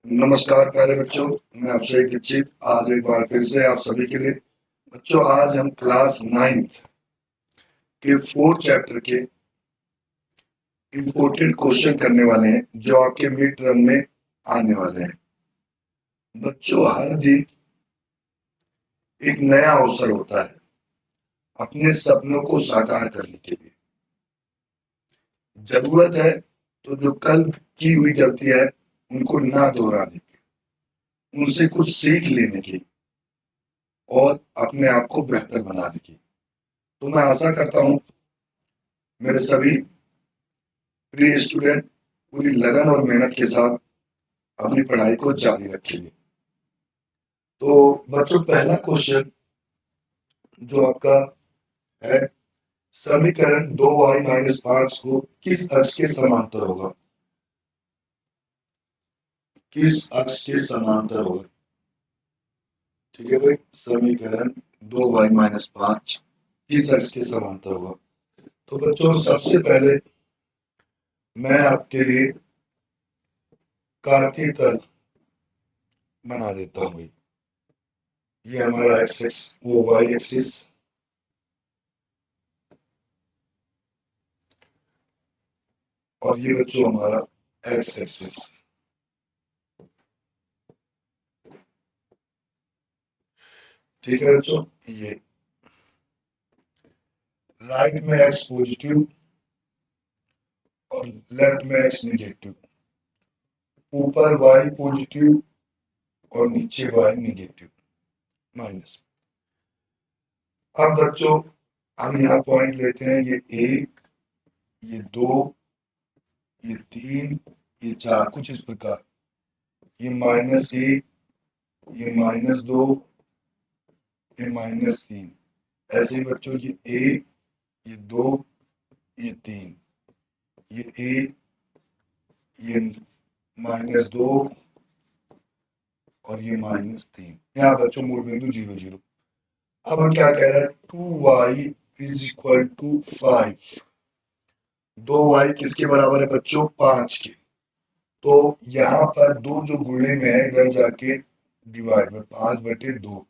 नमस्कार प्यारे बच्चों। मैं अभिषेक दीक्षित आज एक बार फिर से आप सभी के लिए। बच्चों, आज हम क्लास 9th के 4th चैप्टर के इम्पोर्टेंट क्वेश्चन करने वाले हैं जो आपके मिड टर्म में आने वाले हैं। बच्चों, हर दिन एक नया अवसर होता है अपने सपनों को साकार करने के लिए। जरूरत है तो जो कल की हुई गलतियां है उनको ना दोहराने की, उनसे कुछ सीख लेने की और अपने आप को बेहतर बनाने की। तो मैं आशा करता हूँ मेरे सभी प्रिय स्टूडेंट पूरी लगन और मेहनत के साथ अपनी पढ़ाई को जारी रखेंगे। तो बच्चों, पहला क्वेश्चन जो आपका है, समीकरण 2y-5 को किस अक्ष के समांतर होगा? किस अक्ष के समांतर होगा? ठीक है भाई, समीकरण 2y-5 किस अक्ष के समांतर होगा? तो बच्चों, सबसे पहले मैं आपके लिए कार्तीय तल बना देता हूँ। ये हमारा एक्स एक्स वो वाई एक्सिस, और ये बच्चों हमारा एक्स एक्सिस। ठीक है बच्चों, ये राइट में एक्स पॉजिटिव और लेफ्ट में एक्स नेगेटिव, ऊपर वाई पॉजिटिव और नीचे वाई नेगेटिव माइनस। अब बच्चों, हम यहाँ पॉइंट लेते हैं, ये 1, ये 2, ये 3, ये 4, कुछ इस प्रकार। ये -1, ये -2, ये -3। ऐसे ही बच्चों, ये 1, ये 2, ये 3, ये 1, ये -2 और ये -3। यहाँ बच्चों मूल बिंदु 0 0। अब हम क्या कह रहे हैं, 2y = 5। 2y किसके बराबर है बच्चों? 5 के। तो यहाँ पर दो जो गुणे में है इधर जाके डिवाइड में 5/2,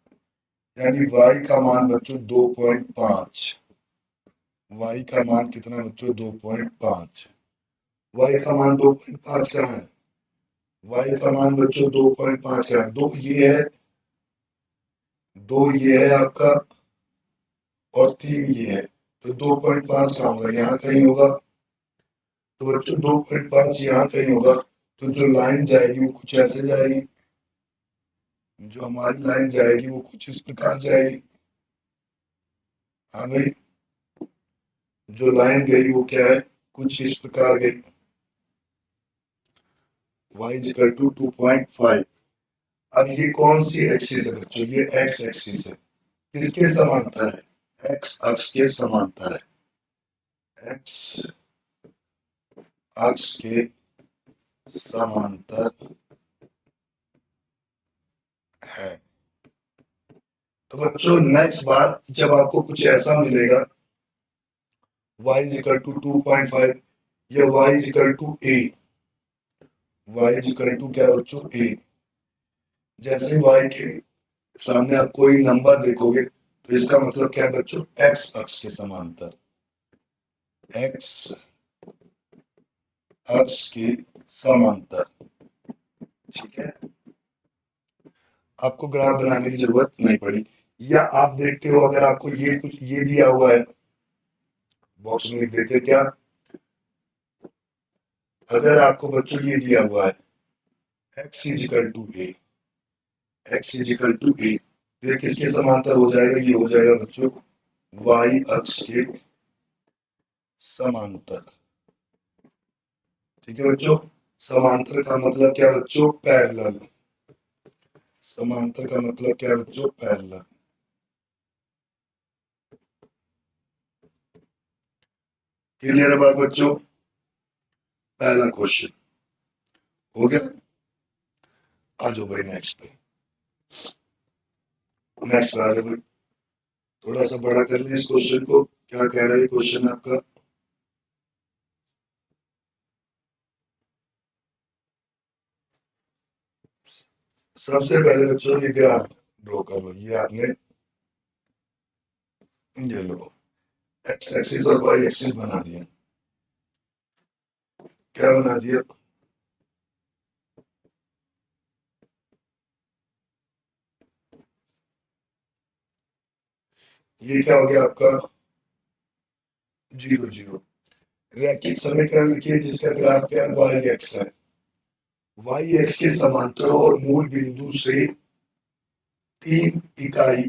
यानी y का मान बच्चों 2.5। y का मान कितना बच्चों? 2.5। y का मान 2.5 कहाँ है? y का मान बच्चों 2.5 है। 2 ये है, 2 ये है आपका, और 3 ये है। तो 2.5 कहाँ होगा? यहाँ कहीं होगा। तो बच्चों 2.5 यहाँ कहीं होगा। तो जो लाइन जाएगी वो कुछ ऐसे जाएगी, जो हमारी लाइन जाएगी वो कुछ इस प्रकार जाएगी। हाँ भाई, जो लाइन गई वो क्या है? कुछ इस प्रकार गई। y = 2.5। अब ये कौन सी एक्सिस है बच्चों? ये x एक्सिस है। किसके समांतर है? x अक्ष के समांतर है। x अक्ष के समांतर है। तो बच्चों, नेक्स्ट बार जब आपको कुछ ऐसा मिलेगा y = 2.5 या y = a, y = क्या बच्चों? a। जैसे y के सामने आप कोई नंबर देखोगे तो इसका मतलब क्या है बच्चों? x अक्ष के समांतर। x अक्ष के समांतर। ठीक है, आपको ग्राफ बनाने की जरूरत नहीं पड़ी। या आप देखते हो, अगर आपको ये कुछ ये दिया हुआ है, बॉक्स में लिख देते क्या? अगर आपको बच्चों ये दिया हुआ है x = a, x = a, तो ये किसके समांतर हो जाएगा? ये हो जाएगा बच्चों y अक्ष के समांतर। ठीक है बच्चों, समांतर का मतलब क्या बच्चों? पैरेलल। समांतर का मतलब क्या बच्चों? पैरेलल। क्लियर है बात बच्चों? पहला क्वेश्चन हो गया। आ जाओ भाई नेक्स्ट पे। नेक्स्ट आ जाओ भाई, थोड़ा सा बड़ा कर लें इस क्वेश्चन को। क्या कह रहा है क्वेश्चन आपका? सबसे पहले बच्चों ये ग्राफ ड्रॉ कर लो। ये आपने ये लो एक्स एक्सिस और वाई एक्सिस बना दिया। क्या बना दिया? ये क्या हो गया आपका? 0 0। रैखिक समीकरण लिखिए जिसका ग्राफ क्या वाई एक्स है। वाई एक्स के समांतर और मूल बिंदु से 3 इकाई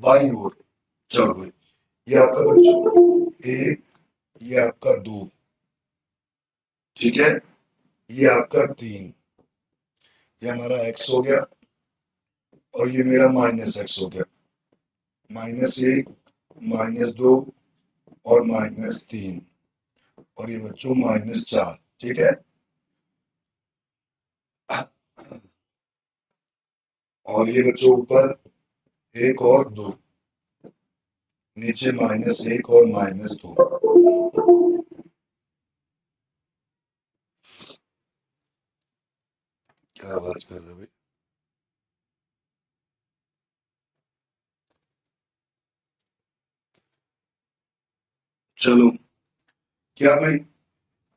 बाईं ओर। चलो भाई, ये आपका बच्चों 1, ये आपका 2, ठीक है, ये आपका 3, ये हमारा एक्स हो गया और ये मेरा माइनस एक्स हो गया। -1, -2 और -3 और ये बच्चों -4, ठीक है। और ये बच्चों ऊपर 1 और 2, नीचे -1 और -2। क्या आवाज कर रहे भाई? चलो, क्या भाई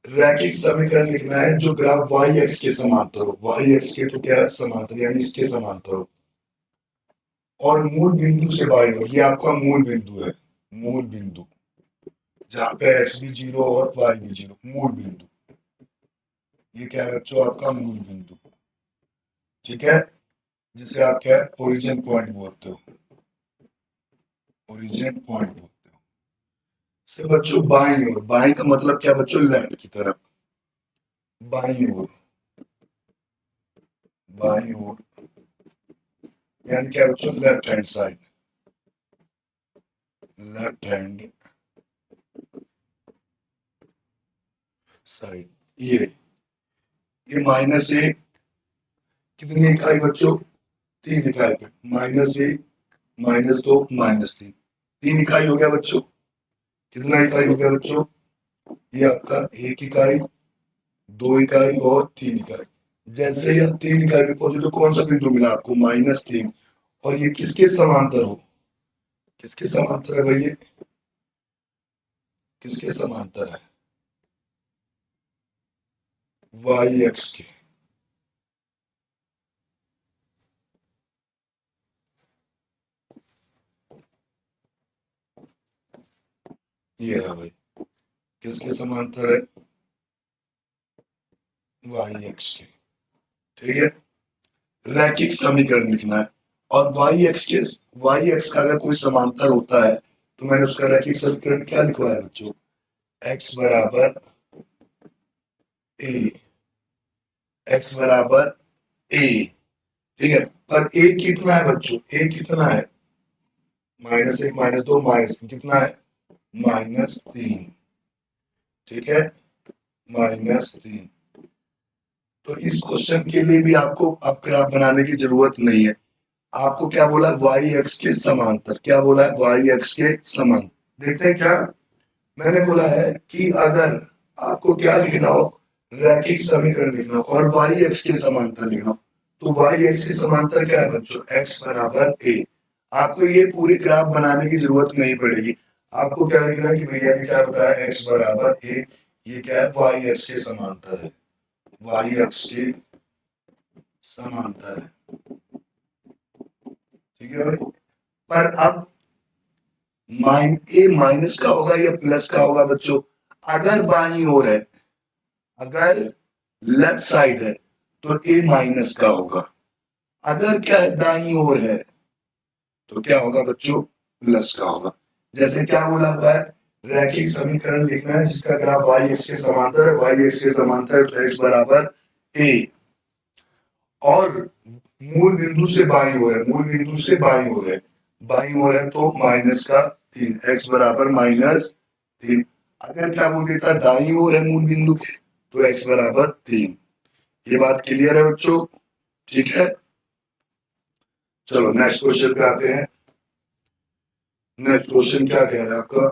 रैखिक समीकरण लिखना है जो ग्राफ वाई एक्स के समांतर हो। वाई एक्स के तो क्या है? समांतर, यानी इसके समांतर हो और मूल बिंदु से बाईं ओर। ये आपका मूल बिंदु है, मूल बिंदु जहाँ पे एक्स भी 0 और वाई भी 0, मूल बिंदु। ये क्या है बच्चों? आपका मूल बिंदु, ठीक है, जिसे आप क्या ओरिजिन पॉइंट बोलते हो। ओरिजिन पॉइंट बोलते हो। से बच्चों बाईं ओर, बाईं का मतलब क्या बच्चों? लेफ्ट की तरफ, बाईं ओर, बाईं ओर यानी क्या बच्चों? Left hand side, left hand side. ये -1 कितनी इकाई बच्चों? 3 इकाई पे, -1, -2, -3, 3 इकाई हो गया बच्चों। कितना इकाई हो गया बच्चों? ये आपका 1 इकाई, 2 इकाई और 3 इकाई। जैसे ही आप 3 इकाई पे पहुंचे तो कौन सा बिंदु मिला आपको? -3। और ये किसके समांतर हो? किसके समांतर है भाई? ये किसके समांतर है? वाई एक्स के। ये रहा भाई, किसके समांतर है? वाई एक्स के, ठीक है। रैखिक समीकरण लिखना है और वाई एक्स का अगर कोई समांतर होता है तो मैंने उसका रैखिक समीकरण क्या लिखवाया बच्चों? एक्स बराबर ए, एक्स बराबर ए, ठीक है। पर ए कितना है बच्चों? ए कितना है? -1, -2, कितना है? -3, ठीक है, -3। तो इस क्वेश्चन के लिए भी आपको अब ग्राफ बनाने की जरूरत नहीं है। आपको क्या बोला? वाई एक्स के समांतर। क्या बोला है? वाई एक्स के समांतर। देखते हैं क्या मैंने बोला है कि अगर आपको क्या लिखना हो? रैखिक समीकरण लिखना हो और वाई एक्स के समांतर लिखना हो तो वाई एक्स के समांतर क्या है बच्चों? एक्स बराबर ए। आपको ये पूरी ग्राफ बनाने की जरूरत नहीं पड़ेगी। आपको क्या लिखना है कि भैया ने क्या बताया? एक्स बराबर ए। ये क्या है? वाई एक्स के समांतर है, वाई एक्स के समांतर है, ठीक है भाई। पर अब ए माइनस का होगा या प्लस का होगा बच्चों? अगर बाईं ओर है, अगर लेफ्ट साइड है तो ए माइनस का होगा। अगर क्या है? दाईं ओर है तो क्या होगा बच्चों? प्लस का होगा। जैसे क्या बोला हुआ है? रैखिक समीकरण लिखना है जिसका ग्राफ वाई एक्स के समांतर है। वाई एक्स के समांतर तो एक्स बराबर ए और मूल बिंदु से बाईं ओर है, मूल बिंदु से बाईं ओर है, बाईं ओर है तो -3, एक्स बराबर -3। अगर क्या बोल देता? दाईं ओर है मूल बिंदु के तो एक्स बराबर 3। ये बात क्लियर है बच्चों? ठीक है, चलो नेक्स्ट क्वेश्चन पे आते हैं। नेक्स्ट क्वेश्चन क्या कह रहा है आपका?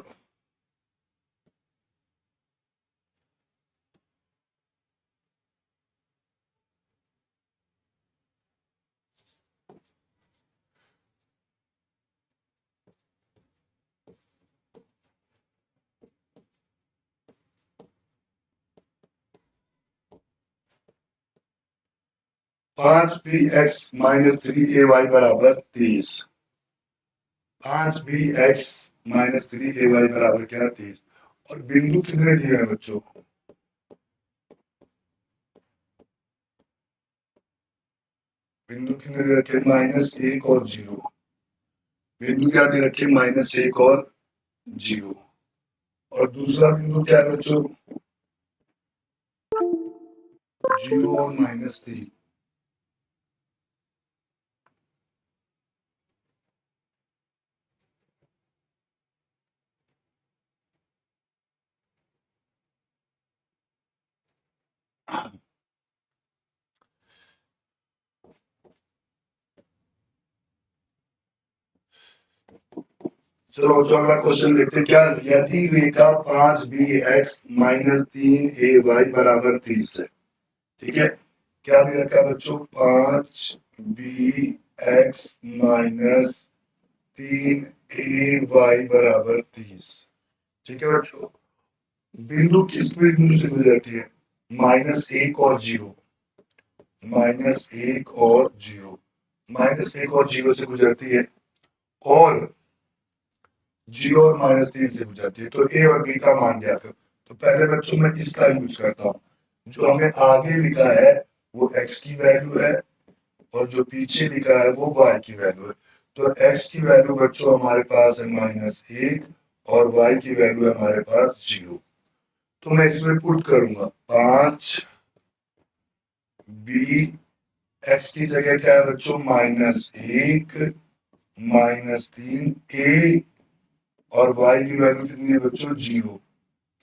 5bx माइनस 3ay बराबर 30। 5bx माइनस 3ay बराबर क्या 30। और बिंदु कितने दिए हैं बच्चों, बिंदु कितने दे रखे, -1 और 0। बिंदु क्या दे रखे, -1 और 0। और दूसरा बिंदु क्या है बच्चों, 0 और -3। चलो बच्चों अगला क्वेश्चन देखते हैं। क्या यदि रेखा 5bx माइनस 3ay बराबर 30 है, ठीक है, क्या दे रखा है बच्चों, 5bx माइनस 3ay बराबर 30, ठीक है बच्चों। बिंदु किस बिंदु से गुजरती है, -1 और 0, -1 और 0, -1 और 0 से गुजरती है और 0 और -3 से गुजरती है। तो ए और बी का मान ज्ञात करो। तो पहले बच्चों मैं इसका यूज करता हूँ। जो हमें आगे लिखा है वो x की वैल्यू है और जो पीछे लिखा है वो y की वैल्यू है। तो x की वैल्यू बच्चों हमारे पास है -1 और y की वैल्यू है हमारे पास 0। तो मैं इसमें पुट करूंगा 5 b, x की जगह क्या है बच्चों, -1 -3 a और y की वैल्यू कितनी है बच्चों, 0।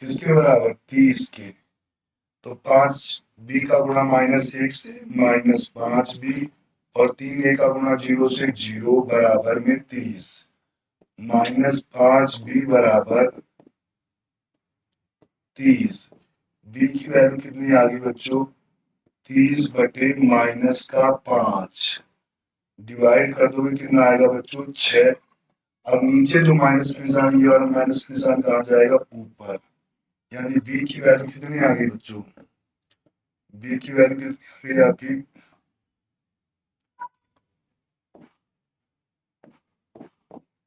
किसके बराबर, 30 के। तो 5b का गुणा -1 से -5b और 3a का गुणा 0 से 0 बराबर में 30। -5b बराबर 30। b की वैल्यू कितनी आ गई बच्चों, 30 बटे -5 डिवाइड कर दोगे कितना आएगा बच्चों, 6। अब नीचे जो माइनस का निशान, ये वाला माइनस का निशान कहाँ जाएगा, ऊपर। यानी b की वैल्यू कितनी आ गई बच्चों, b की वैल्यू कितनी आ गई आपकी,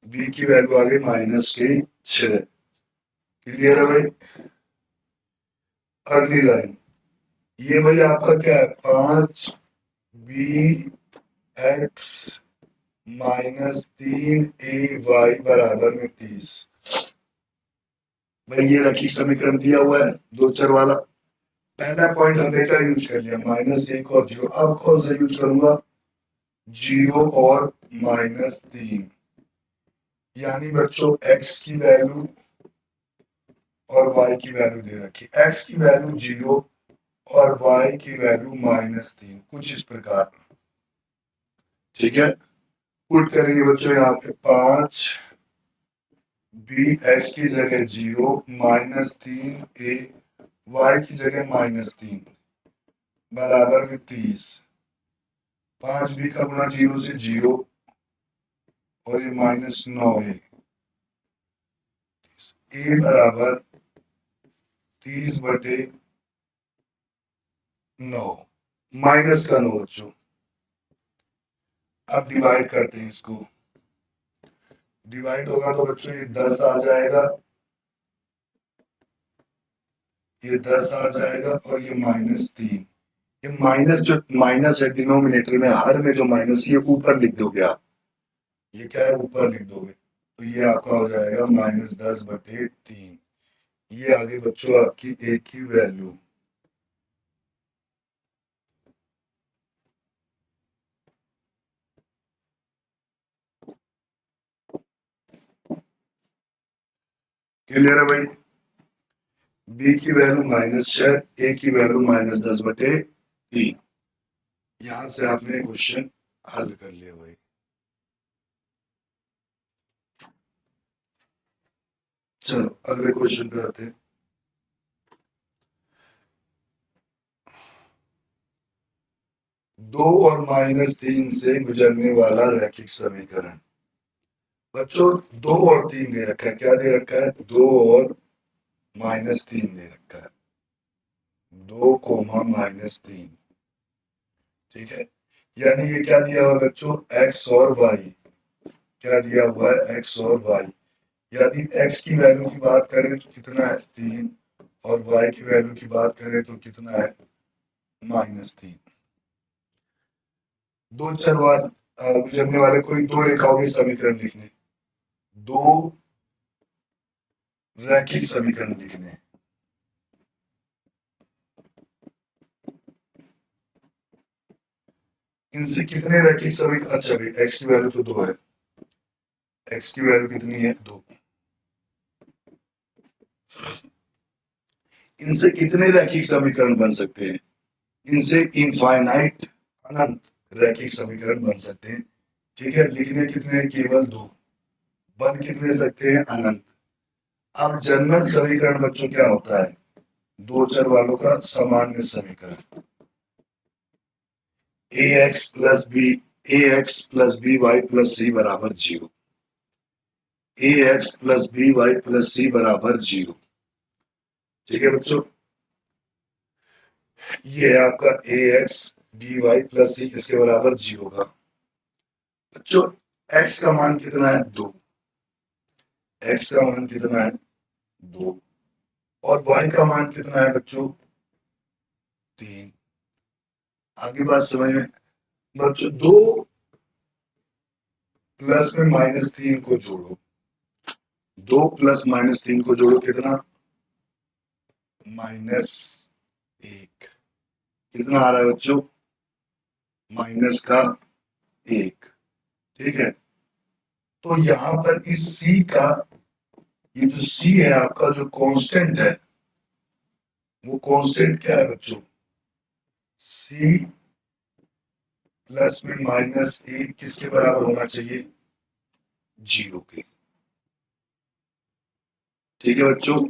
b की वैल्यू आ गई -6। क्लियर है भाई। अगली लाइन, ये भाई आपका क्या है, 5bx -3ay बराबर में 30। भाई ये रखी समीकरण दिया हुआ है दो चर वाला। पहला पॉइंट हमने क्या यूज कर लिया, -1 और 0। अब कौन सा यूज करूंगा, 0 और -3। यानी बच्चों x की वैल्यू और y की वैल्यू दे रखी, x की वैल्यू 0 और y की वैल्यू -3, कुछ इस प्रकार, ठीक है। पुट करेंगे बच्चों यहाँ पे 5 b x की जगह 0 -3 a y की जगह -3 बराबर में 30। 5b का गुणा 0 से 0 और ये -9 a बराबर 30 बटे 9, माइनस का 9 बच्चों। अब डिवाइड करते हैं इसको, डिवाइड होगा तो बच्चों ये 10 आ जाएगा, ये 10 आ जाएगा और ये -3। ये माइनस, जो माइनस है डिनोमिनेटर में, हर में जो माइनस, ये ऊपर लिख दोगे आप, ये क्या है ऊपर लिख दोगे। तो ये आपका हो जाएगा -10 बटे 3। ये आगे बच्चों आपकी a की वैल्यू। क्लियर है भाई। b की वैल्यू -6, a की वैल्यू -10 बटे 3। यहां से आपने क्वेश्चन हल कर लिया भाई। चलो अगले क्वेश्चन पे आते हैं। 2 और -3 से गुजरने वाला रैखिक समीकरण। बच्चों 2 और 3 दे रखा है, क्या दे रखा है, 2 और -3 दे रखा है, 2 -3, ठीक है। यानी ये क्या दिया हुआ है बच्चों, एक्स और वाई, क्या दिया हुआ है, एक्स और वाई। यदि एक्स की वैल्यू की बात करें तो कितना है 3, और वाई की वैल्यू की बात करें तो कितना है -3। दो चर बाद गुजरने वाले कोई दो रेखाओं के समीकरण लिखने, दो रैखिक समीकरण लिखने। इनसे कितने रैखिक समीकरण, अच्छा भाई एक्स की वैल्यू तो 2 है, एक्स की वैल्यू कितनी है 2। इनसे कितने रैखिक समीकरण बन सकते हैं, इनसे इनफाइनाइट अनंत रैखिक समीकरण बन सकते हैं। ठीक है, लिखने कितने, केवल 2, बन कितने सकते हैं, अनंत। अब जनरल समीकरण बच्चों क्या होता है, दो चर वालों का सामान्य समीकरण, A X plus B Y plus C बराबर 0, A X plus B Y plus C बराबर 0। ठीक है बच्चों, ये है आपका A X B Y plus C किसके बराबर 0 का। बच्चों एक्स का मान कितना है 2, एक्स का मान कितना है 2, और वाई का मान कितना है बच्चों 3। आगे बात समझ में, बच्चों 2 प्लस में -3 को जोड़ो, 2 प्लस -3 को जोड़ो कितना, -1। कितना आ रहा है बच्चों, -1। ठीक है, तो यहां पर इस सी का, ये जो सी है आपका जो कांस्टेंट है, वो कांस्टेंट क्या है बच्चों, सी प्लस में -1 किसके बराबर होना चाहिए, 0 के। ठीक है बच्चों,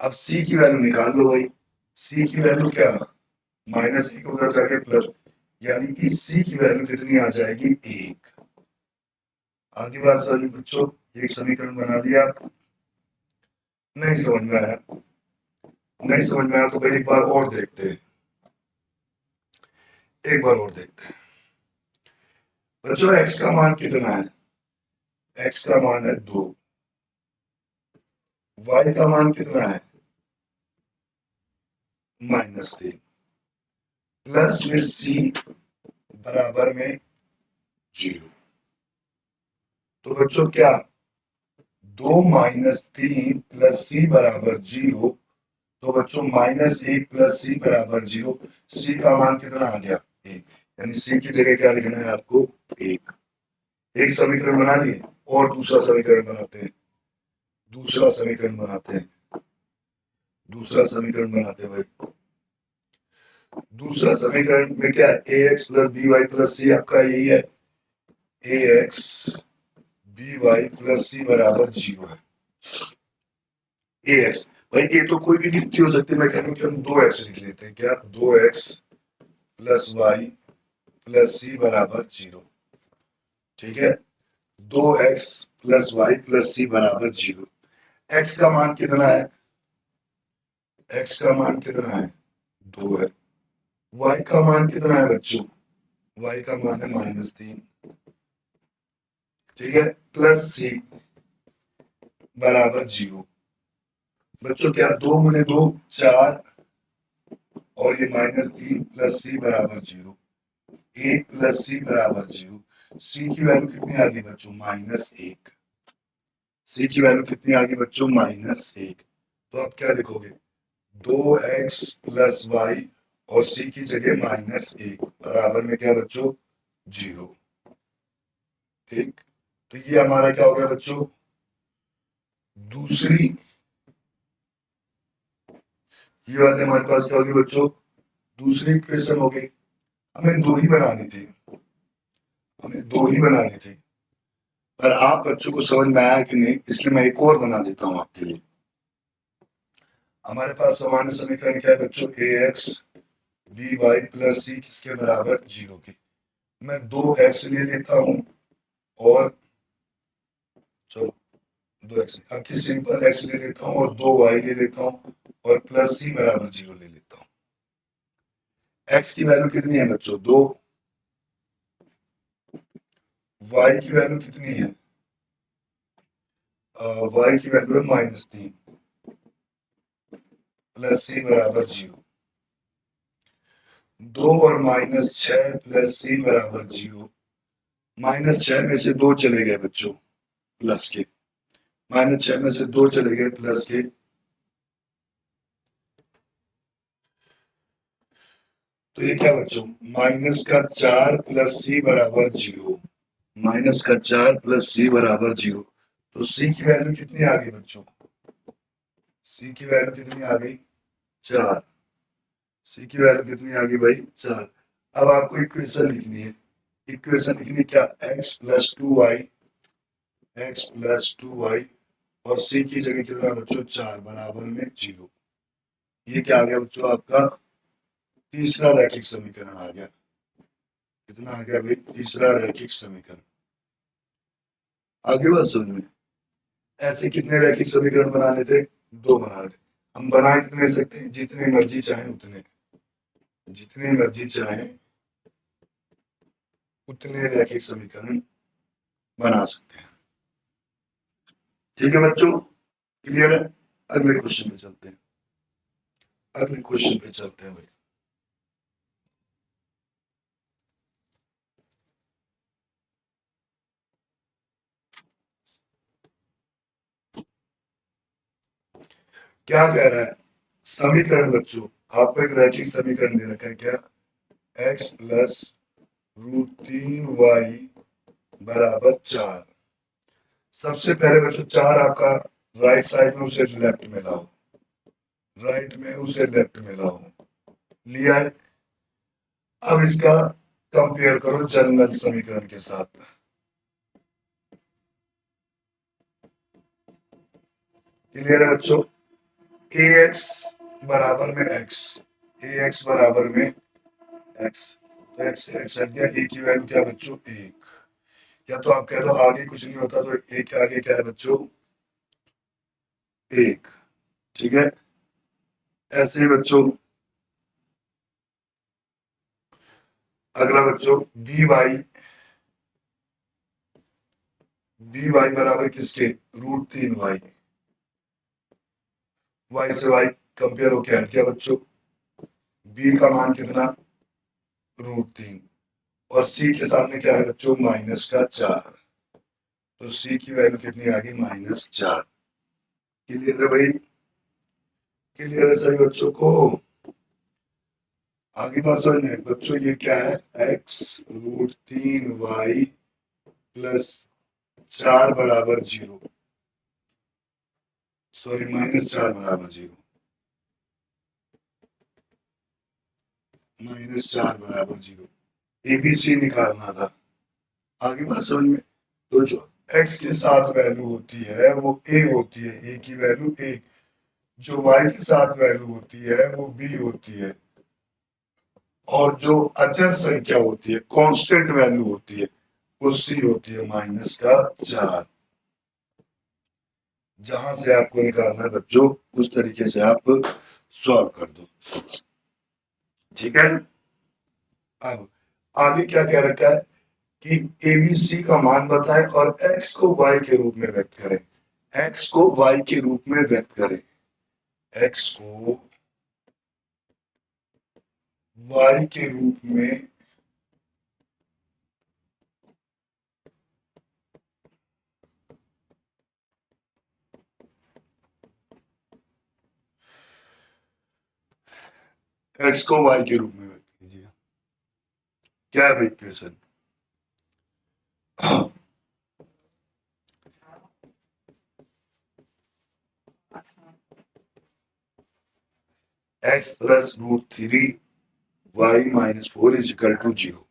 अब सी की वैल्यू निकाल लो भाई, सी की वैल्यू क्या, -1 उधर जाके प्लस, यानी इस सी की वैल्यू कितनी आ जाएगी 1। आगे बात समझ बच्चों, एक समीकरण बना दिया, नहीं समझ में आया, नहीं समझ में आया तो भाई एक बार और देखते हैं, एक बार और देखते हैं। बच्चों एक्स का मान कितना है, एक्स का मान है 2, वाई का मान कितना है -3, प्लस में सी बराबर में 0। तो बच्चों क्या, 2 - 3 प्लस सी बराबर 0, तो बच्चों -1 प्लस सी बराबर 0, सी का मान कितना आ गया 1, यानी सी की जगह क्या लिखना है आपको 1। एक समीकरण बना लिए, और दूसरा समीकरण बनाते हैं, दूसरा समीकरण बनाते हैं, दूसरा समीकरण बनाते हैं भाई। दूसरा समीकरण में क्या है, A X plus B Y plus C आपका यही है, A X B Y plus C बराबर 0 है। ए एक्स भाई, ये तो कोई भी गिनती हो सकती है, मैं कह रहा हूँ कि हम 2x लिख लेते हैं, क्या 2x plus Y plus C बराबर 0। ठीक है, 2x plus Y plus C बराबर 0। x का मान कितना है, x का मान कितना है 2 है, y का मान कितना है बच्चों, y का मान है -3। ठीक है, प्लस सी बराबर 0। बच्चों क्या, 2 गुणे 2 4, और ये -3 प्लस सी बराबर 0, 1 प्लस सी बराबर 0। सी की वैल्यू कितनी आ गई बच्चों -1, सी की वैल्यू कितनी आ गई बच्चों -1। तो आप क्या लिखोगे, 2x प्लस वाई, और सी की जगह -1 बराबर में क्या बच्चों 0। ठीक, तो ये हमारा क्या हो गया बच्चों, दूसरी, ये बात हमारे पास क्या होगी बच्चों, दूसरी इक्वेशन हो गई। हमें दो ही बनानी थी, हमें दो ही बनानी थी, पर आप बच्चों को समझ में आया कि नहीं, इसलिए मैं एक और बना देता हूं आपके लिए। हमारे पास सामान्य समीकरण क्या है बच्चों, ए X B Y plus C किसके बराबर 0 के। मैं 2x ले लेता हूं, और चलो 2x, अब की सिंपल x ले लेता हूं, और 2y ले लेता हूं, और प्लस सी बराबर 0 ले लेता हूं। x की वैल्यू कितनी है बच्चों 2, वाई की वैल्यू कितनी है, वाई की वैल्यू है -3 प्लस सी बराबर 0। 2 और -6 प्लस सी बराबर 0। -6 में से 2 चले गए बच्चों प्लस के, -6 में से 2 चले गए प्लस के, तो ये क्या बच्चों, -4 प्लस सी बराबर 0। -4 प्लस सी बराबर 0। तो सी की वैल्यू कितनी आ गई बच्चों, सी की वैल्यू कितनी आ गई, 4। सी की वैल्यू कितनी आ गई भाई, 4। अब आपको इक्वेशन लिखनी है, इक्वेशन लिखनी क्या, x+2y और सी की जगह कितना बच्चों, 4 बराबर में 0। ये क्या आ गया बच्चों, आपका तीसरा रैखिक समीकरण आ गया। कितना आ गया भाई, तीसरा रैखिक समीकरण। आगे बात समझ में, ऐसे कितने रैखिक समीकरण बनाने थे, 2 बनाने थे। हम बना कितने सकते हैं, जितने मर्जी चाहे उतने, जितने मर्जी चाहे उतने रैखिक समीकरण बना सकते हैं। ठीक है बच्चों, क्लियर है। अगले क्वेश्चन पे चलते हैं, अगले क्वेश्चन पे चलते हैं भाई। क्या कह रहा है समीकरण बच्चों, आपको एक रैखिक समीकरण दे रखा है, क्या, x+√3y बराबर 4। सबसे पहले बच्चों 4 आपका राइट साइड में, उसे लेफ्ट में लाओ, राइट में उसे लेफ्ट में लाओ, लिया है। अब इसका कंपेयर करो जनरल समीकरण के साथ। क्लियर है बच्चों, ax बराबर में x, ax बराबर में x, तो x से x हट गया, a की वैल्यू क्या बच्चों, 1। या तो आप कह दो आगे कुछ नहीं होता, तो a के आगे क्या है बच्चों, 1। ठीक है, ऐसे ही बच्चों अगला बच्चों बी वाई बराबर किसके, √3y, y से y कंपेयर हो क्या, क्या बच्चों, b का मान कितना, √3, और c के सामने क्या है बच्चों, -4। तो c की वैल्यू कितनी आ गई, -4। क्लियर है भाई, क्लियर है सभी बच्चों को। आगे बात समझ में बच्चों, ये क्या है, x√3y +4 बराबर 0, सॉरी -4 बराबर 0, -4 बराबर 0, एबीसी निकालना था। आगे बात समझ में, तो जो x के साथ वैल्यू होती है वो a होती है, a की वैल्यू 1। जो y के साथ वैल्यू होती है वो b होती है, और जो अचर संख्या होती है, कांस्टेंट वैल्यू होती है, वो c होती है -4। जहां से आपको निकालना है बच्चों, उस तरीके से आप सॉल्व कर दो। ठीक है, अब आगे क्या कह रखा है कि एबीसी का मान बताएं और x को y के रूप में व्यक्त करें, x को y के रूप में व्यक्त करें, x को y के रूप में, x को y के रूप में व्यक्त कीजिए। क्या है भाई equation, x+√3y-4 is equal to 0।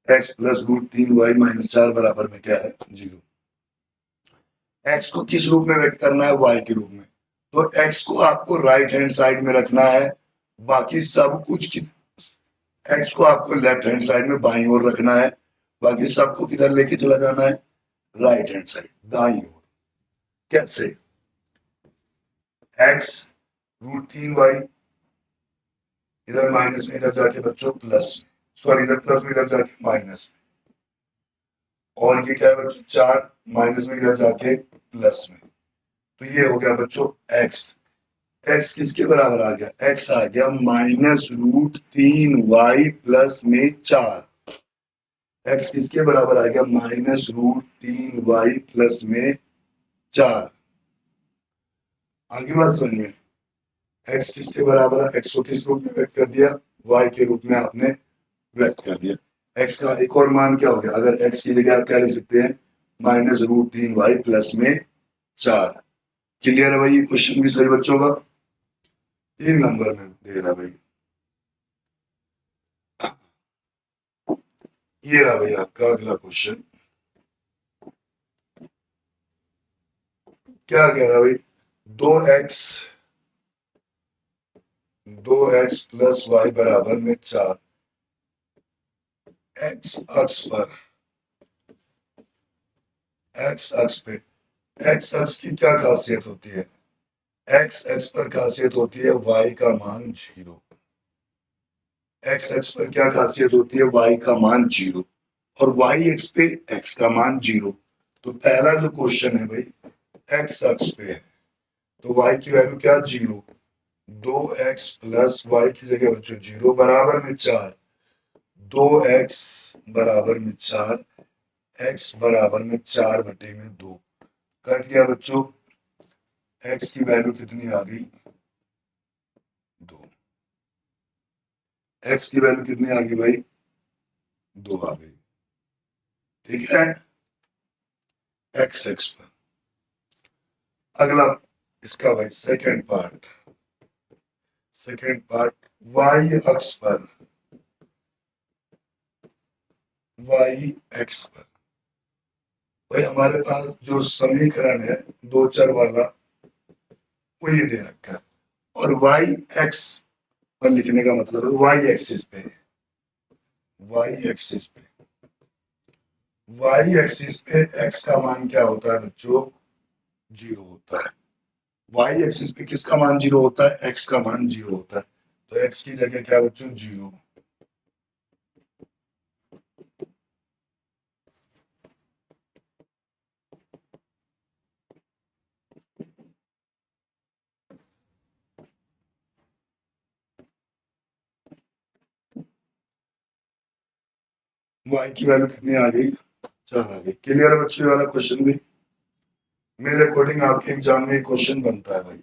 x+√3y-4 बराबर में क्या है, 0। x को किस रूप में व्यक्त करना है, y के रूप में, तो x को आपको राइट हैंड साइड में रखना है, बाकी सब कुछ की x को आपको लेफ्ट हैंड साइड में बाईं ओर रखना है, बाकी सबको किधर लेके चला जाना है, राइट हैंड साइड, दाईं ओर। कैसे, x√3y इधर माइनस में, इधर जाके बच्चों प्लस, सॉरी इधर प्लस में, इधर जाके माइनस में, और ये क्या है बच्चों 4 माइनस में इधर जाके प्लस में, तो ये हो गया बच्चों x। x किसके बराबर आ गया, x आ गया -√3y प्लस में 4। x किसके बराबर आ गया -√3y प्लस में 4। आगे बात समझ में, x किसके बराबर है, x को किस रूप में व्यक्त कर दिया, y के रूप में आपने व्यक्त कर दिया। x का एक और मान क्या हो गया, अगर x की जगह आप क्या लिख सकते हैं -√3y प्लस में 4। क्लियर है भाई, ये क्वेश्चन भी सही बच्चों का 3 नंबर में दे रहा भाई। ये रहा भाई आपका अगला क्वेश्चन, क्या कह रहा भाई 2x 2x प्लस वाई बराबर में 4। x अक्ष पर, x अक्ष पे, x अक्ष की क्या खासियत होती है, x अक्ष पर खासियत होती है y का मान 0। x अक्ष पर क्या खासियत होती है, y का मान 0 और y अक्ष पे x का मान 0। तो पहला जो क्वेश्चन है भाई x अक्ष पे है, तो y की वैल्यू क्या 0, 2x प्लस वाई की जगह बच्चों 0 बराबर में 4। 2x बराबर में 4, x बराबर में 4/2 कट गया बच्चों, x की वैल्यू कितनी आ गई 2। x की वैल्यू कितनी आ गई भाई 2 आ गई, ठीक है। x पर अगला इसका भाई सेकंड पार्ट, y अक्ष पर, y एक्स पर भाई हमारे पास जो समीकरण है दो चर वाला वो ये दे रखा है, और y एक्स पर लिखने का मतलब है y एक्सिस पे, y एक्सिस पे, y एक्सिस पे x का मान क्या होता है बच्चों 0 होता है। y एक्सिस पे किसका मान 0 होता है, x का मान 0 होता है, तो x की जगह क्या बच्चों 0। y की वैल्यू कितनी आ गई 4 आ गई। क्लियर है बच्चों, वाला क्वेश्चन भी मेरे अकॉर्डिंग आपके एग्जाम में क्वेश्चन बनता है भाई।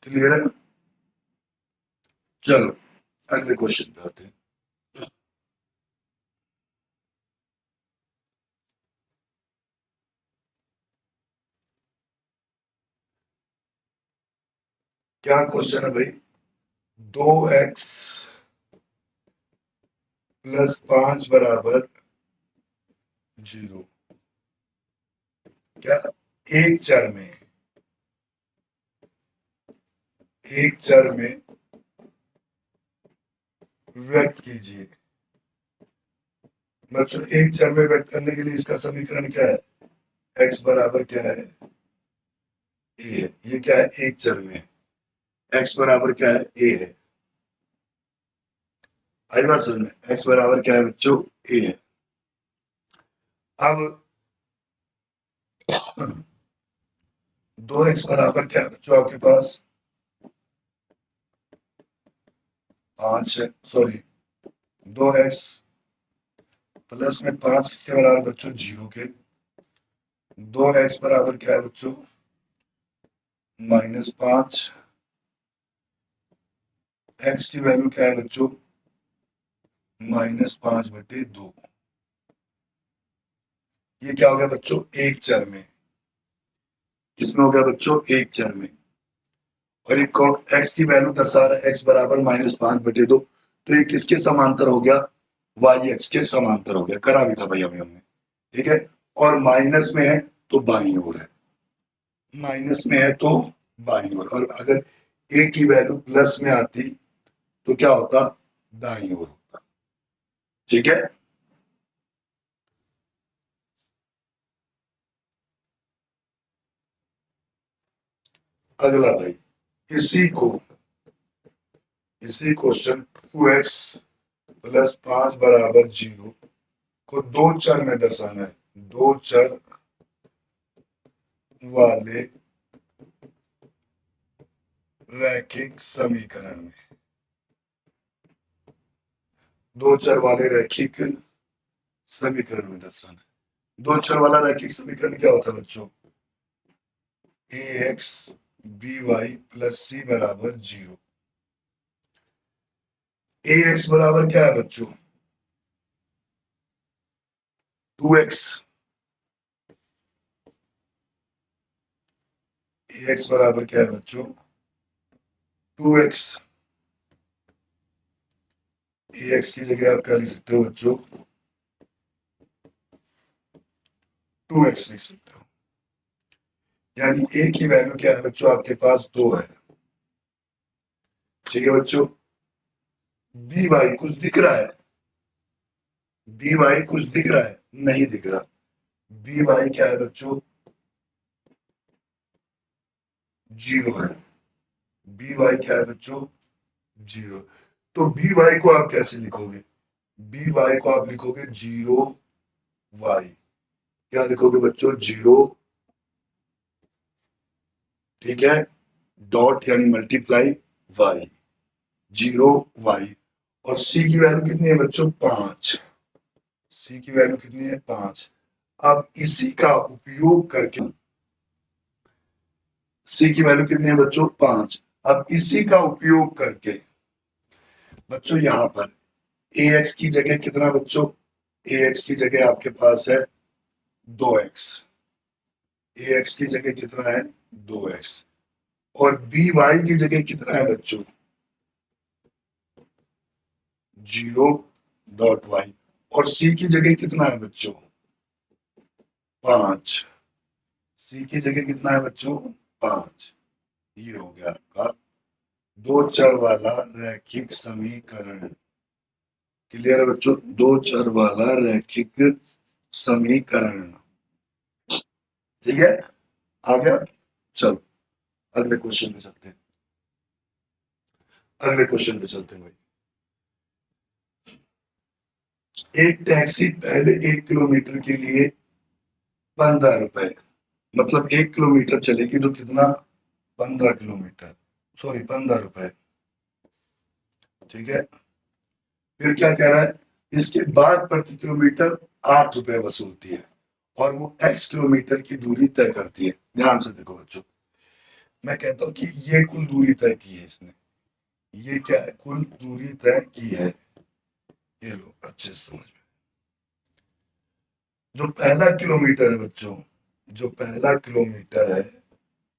क्लियर है, चलो अगले क्वेश्चन पे आते हैं। क्या क्वेश्चन है भाई 2x प्लस 5 बराबर 0, क्या एक चर में, एक चर में व्यक्त कीजिए। बच्चों एक चर में व्यक्त करने के लिए इसका समीकरण क्या है, x बराबर क्या है a है, ये क्या है एक चर में, x बराबर क्या है a है। आई बात समझ में, x बराबर क्या है बच्चों a है। अब 2x बराबर क्या है बच्चों आपके पास 5 है, सॉरी 2x प्लस में 5 किसके बराबर बच्चों 0 के, 2x बराबर क्या है बच्चों -5, x की वैल्यू क्या है बच्चों -5/2। ये क्या हो गया बच्चों एक चर में, किसमें हो गया बच्चों एक चर में, और एक x की वैल्यू दर्शा रहा है x बराबर -5/2, तो ये किसके समांतर हो गया y एक्स के समांतर हो गया, करा भी था भाई अभी हमने, ठीक है। और माइनस में है तो बाईं ओर है, माइनस में है तो बाईं ओर, और अगर a की वैल्यू प्लस में आती तो क्या होता दाईं ओर होता, ठीक है। अगला भाई इसी को, इसी क्वेश्चन 2x प्लस 5 बराबर 0 को दो चर में दर्शाना है, दो चर वाले रैखिक समीकरण में, दो चर वाले रैखिक समीकरण में दर्शाना है। दो चर वाला रैखिक समीकरण क्या होता है बच्चों? ए X B Y plus C बराबर 0। ए एक्स बराबर क्या है बच्चों? 2x। ए एक्स बराबर क्या है बच्चों? 2x। ए एक्स की जगह आप क्या लिख सकते हो बच्चों? 2x लिख सकते हो। यानी ए की वैल्यू क्या है बच्चों? आपके पास 2 है। ठीक है बच्चों। बी वाई कुछ दिख रहा है? बी वाई कुछ दिख रहा है? नहीं दिख रहा। बी वाई क्या है बच्चों? 0 है। बी वाई क्या है बच्चों? 0। तो बी वाई को आप कैसे लिखोगे? बी वाई को आप लिखोगे 0 वाई। क्या लिखोगे बच्चों? 0। ठीक है, डॉट यानी मल्टीप्लाई वाई, 0 वाई। और सी की वैल्यू कितनी है बच्चों? 5। सी की वैल्यू कितनी है? 5। अब इसी का उपयोग करके, सी की वैल्यू कितनी है बच्चों? 5। अब इसी का उपयोग करके बच्चों यहां पर ए एक्स की जगह कितना बच्चों? ए एक्स की जगह आपके पास है 2x। ए एक्स की जगह कितना है? 2x। और बी वाई की जगह कितना है बच्चों? 0 डॉट वाई। और सी की जगह कितना है बच्चों? 5। सी की जगह कितना है बच्चों? 5। ये हो गया आपका दो चर वाला रैखिक समीकरण। क्लियर है बच्चों? दो चर वाला रैखिक समीकरण। ठीक है, आ गया। चलो अगले क्वेश्चन पे चलते हैं। अगले क्वेश्चन पे चलते हैं भाई। एक टैक्सी पहले 1 किलोमीटर के लिए 15 रुपए, मतलब 1 किलोमीटर चलेगी तो कितना? 15 किलोमीटर, सॉरी 15 रुपए। ठीक है, फिर क्या कह रहा है? इसके बाद प्रति किलोमीटर 8 रुपए वसूलती है और वो x किलोमीटर की दूरी तय करती है। ध्यान से देखो बच्चों, मैं कहता हूं कि ये कुल दूरी तय की है इसने। ये क्या है? कुल दूरी तय की है। ये लो अच्छे से समझ में। जो पहला किलोमीटर है बच्चों, जो पहला किलोमीटर है,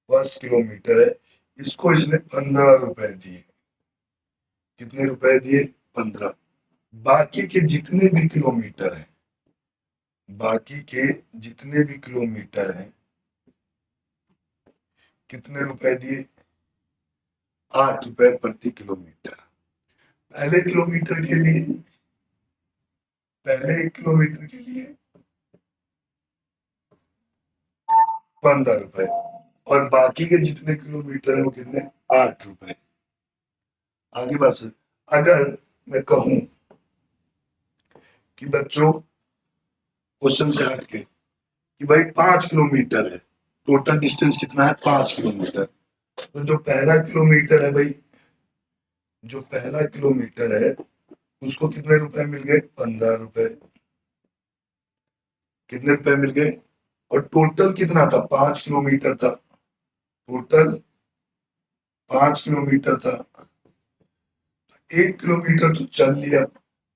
फर्स्ट किलोमीटर है, इसको इसने 15 रुपए दिए। कितने रुपए दिए? 15। बाकी के जितने भी किलोमीटर हैं, बाकी के जितने भी किलोमीटर हैं, कितने रुपए दिए? 8 रुपए प्रति किलोमीटर। पहले किलोमीटर के लिए, पहले 1 किलोमीटर के लिए 15 रुपए, और बाकी के जितने किलोमीटर है वो कितने? 8 रुपए। आगे बात सुन। अगर मैं कहूं कि बच्चों क्वेश्चन से हट के कि भाई 5 किलोमीटर है, टोटल डिस्टेंस कितना है? 5 किलोमीटर। तो जो पहला किलोमीटर है भाई, जो पहला किलोमीटर है उसको कितने रुपए मिल गए? 15 रुपए। कितने रुपए मिल गए? और टोटल कितना था? 5 किलोमीटर था। टोटल 5 किलोमीटर था। 1 किलोमीटर तो चल लिया,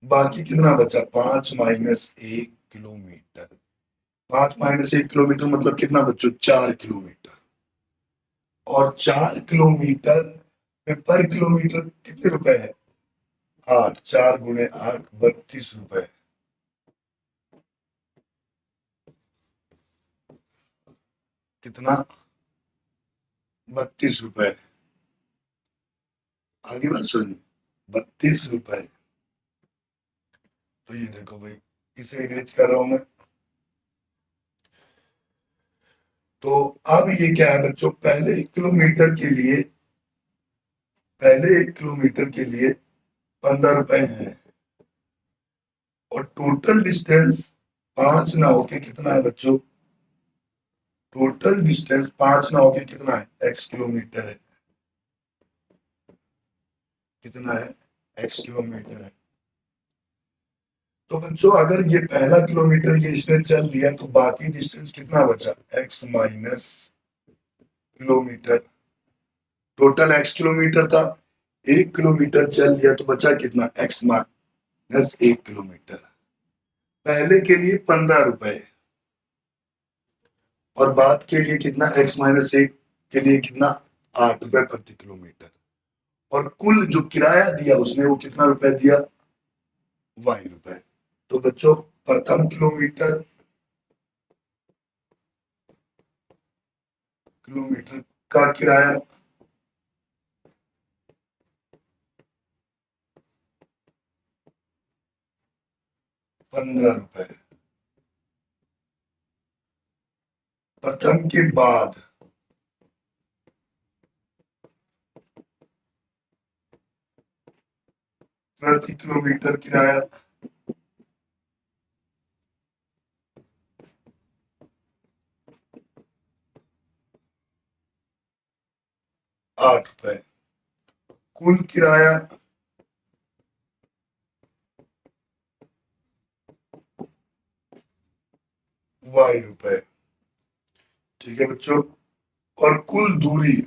बाकी कितना बचा? 5 - 1 किलोमीटर। 5 - 1 किलोमीटर मतलब कितना बच्चों? 4 किलोमीटर। और 4 किलोमीटर पे पर किलोमीटर कितने रुपए है? 8। 4 × 8 32 रुपए। कितना? 32 रुपए। आगे बात सुन, 32 रुपए। तो ये देखो भाई, इसे इरेज कर रहा हूं मैं। तो अब ये क्या है बच्चों? पहले 1 किलोमीटर के लिए, पहले 1 किलोमीटर के लिए 15 रुपए है। और टोटल डिस्टेंस 5 ना होके कितना है बच्चों? टोटल डिस्टेंस 5 ना होके कितना है? x किलोमीटर है। कितना है? x किलोमीटर है। तो बच्चों अगर ये पहला किलोमीटर ये इसने चल लिया तो बाकी डिस्टेंस कितना बचा? x minus kilometre. Total x kilometre था, 1 किलोमीटर चल लिया तो बचा कितना? x minus 1 kilometre. पहले के लिए 15 रुपए और बाद के लिए कितना? x माइनस 1 के लिए कितना? 8 रुपए प्रति किलोमीटर। और कुल जो किराया दिया उसने वो कितना रुपए दिया? y रुपए। तो बच्चों प्रथम किलोमीटर का किराया 15 रुपए। प्रथम के बाद प्रति किलोमीटर किराया 8 रुपए। कुल किराया y रुपए। ठीक है बच्चों। और कुल दूरी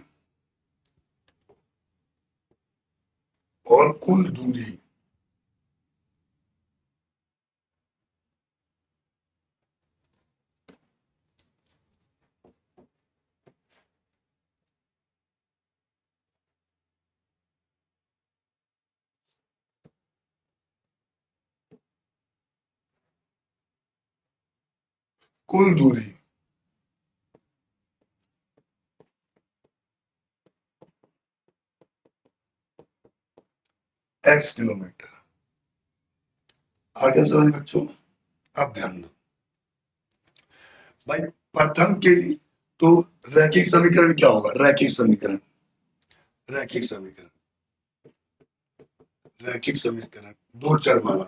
कुल दूरी x किलोमीटर। आगे समझ बच्चों। अब ध्यान दो भाई, प्रथम के लिए तो रैखिक समीकरण क्या होगा? रैखिक समीकरण दो चर वाला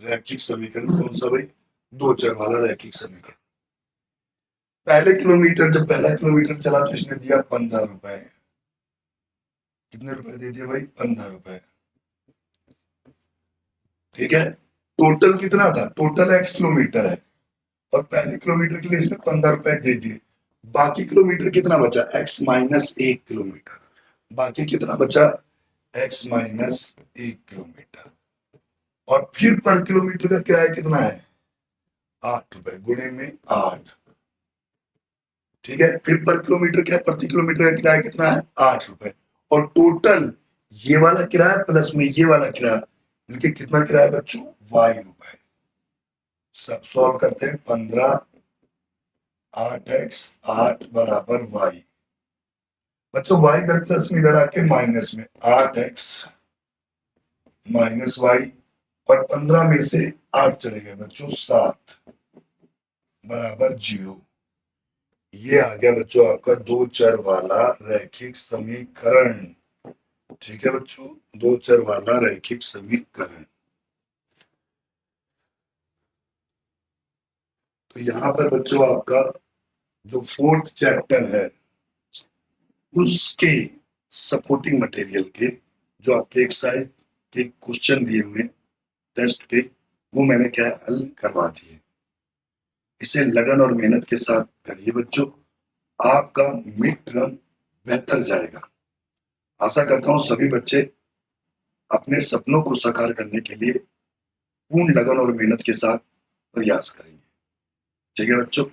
रैखिक समीकरण कौन सा भाई? दो चर वाला रैखिक समीकरण। जब पहला किलोमीटर चला तो इसने दिया 15 रुपए। कितने रुपए दे दिए भाई? 15 रुपए। ठीक है। टोटल कितना था? टोटल x किलोमीटर है और पहले किलोमीटर के लिए इसने 15 रुपए दे दिए। बाकी किलोमीटर कितना बचा? x minus 1 kilometre. बाकी कितना बचा? x minus 1 kilometre. और फिर पर किलोमीटर का किराया कितना है? 8 रुपए गुणे में 8। ठीक है। फिर पर किलोमीटर क्या है? प्रति किलोमीटर का किराया कितना है? 8 रुपए। और टोटल ये वाला किराया प्लस में ये वाला किराया मिलके कितना किराया बच्चों? y रुपए। सब सॉल्व करते हैं। 15 8x 8 बराबर y। बच्चों y इधर प्लस में इधर आके माइनस में 8x माइनस y। और 15 में से 8 चले गए बच्चों 7 बराबर 0। ये आ गया बच्चों आपका दो चर वाला रैखिक समीकरण। ठीक है बच्चों, दो चर वाला रैखिक समीकरण। तो यहाँ पर बच्चों आपका जो 4th चैप्टर है उसके सपोर्टिंग मटेरियल के जो आपके एक्सरसाइज के क्वेश्चन दिए हुए टेस्ट के वो मैंने क्या हल करवा दिए। इसे लगन और मेहनत के साथ करिए बच्चों, आपका मिड टर्म बेहतर जाएगा। आशा करता हूँ सभी बच्चे अपने सपनों को साकार करने के लिए पूर्ण लगन और मेहनत के साथ प्रयास करेंगे। ठीक है बच्चों।